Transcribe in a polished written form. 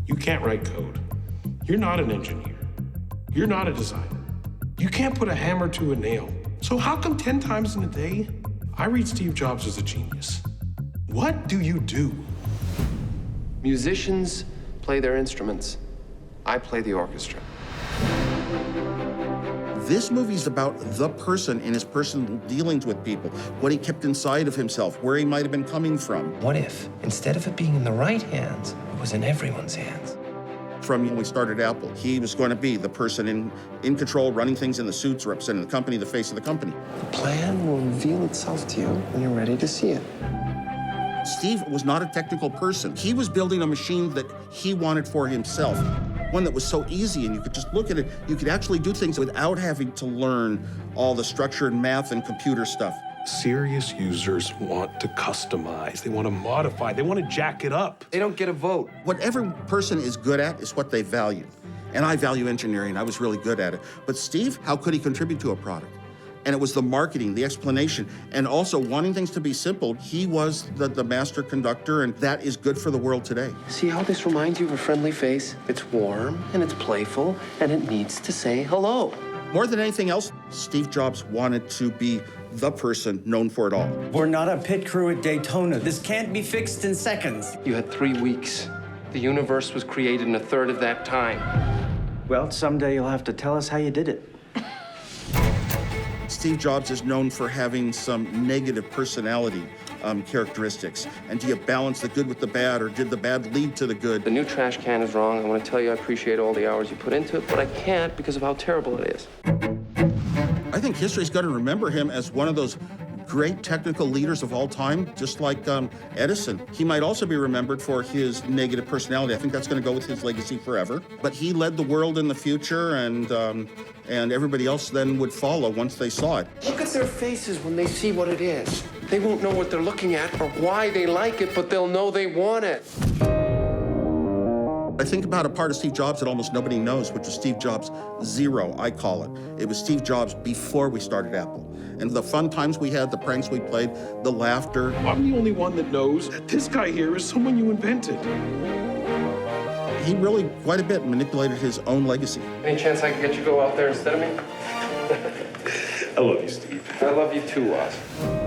You can't write code. You're not an engineer. You're not a designer. You can't put a hammer to a nail. So how come 10 times in a day, I read Steve Jobs as a genius? What do you do? Musicians play their instruments. I play the orchestra. This movie's about the person and his personal dealings with people, what he kept inside of himself, where he might have been coming from. What if, instead of it being in the right hands, it was in everyone's hands? From when we started Apple, he was going to be the person in control, running things in the suits, representing the company, the face of the company. The plan will reveal itself to you when you're ready to see it. Steve was not a technical person. He was building a machine that he wanted for himself. One that was so easy and you could just look at it. You could actually do things without having to learn all the structured math and computer stuff. Serious users want to customize. They want to modify. They want to jack it up. They don't get a vote. What every person is good at is what they value. And I value engineering. I was really good at it. But Steve, how could he contribute to a product? And it was the marketing, the explanation, and also wanting things to be simple. He was the master conductor, and that is good for the world today. See how this reminds you of a friendly face? It's warm, and it's playful, and it needs to say hello. More than anything else, Steve Jobs wanted to be the person known for it all. We're not a pit crew at Daytona. This can't be fixed in seconds. You had 3 weeks. The universe was created in a third of that time. Well, someday you'll have to tell us how you did it. Steve Jobs is known for having some negative personality characteristics. And do you balance the good with the bad, or did the bad lead to the good? The new trash can is wrong. I want to tell you I appreciate all the hours you put into it, but I can't because of how terrible it is. I think history's going to remember him as one of those great technical leaders of all time, just like Edison. He might also be remembered for his negative personality. I think that's going to go with his legacy forever. But he led the world in the future, and everybody else then would follow once they saw it. Look at their faces when they see what it is. They won't know what they're looking at or why they like it, but they'll know they want it. I think about a part of Steve Jobs that almost nobody knows, which is Steve Jobs Zero, I call it. It was Steve Jobs before we started Apple. And the fun times we had, the pranks we played, the laughter. I'm the only one that knows that this guy here is someone you invented. He really, quite a bit, manipulated his own legacy. Any chance I can get you to go out there instead of me? I love you, Steve. I love you too, Oz.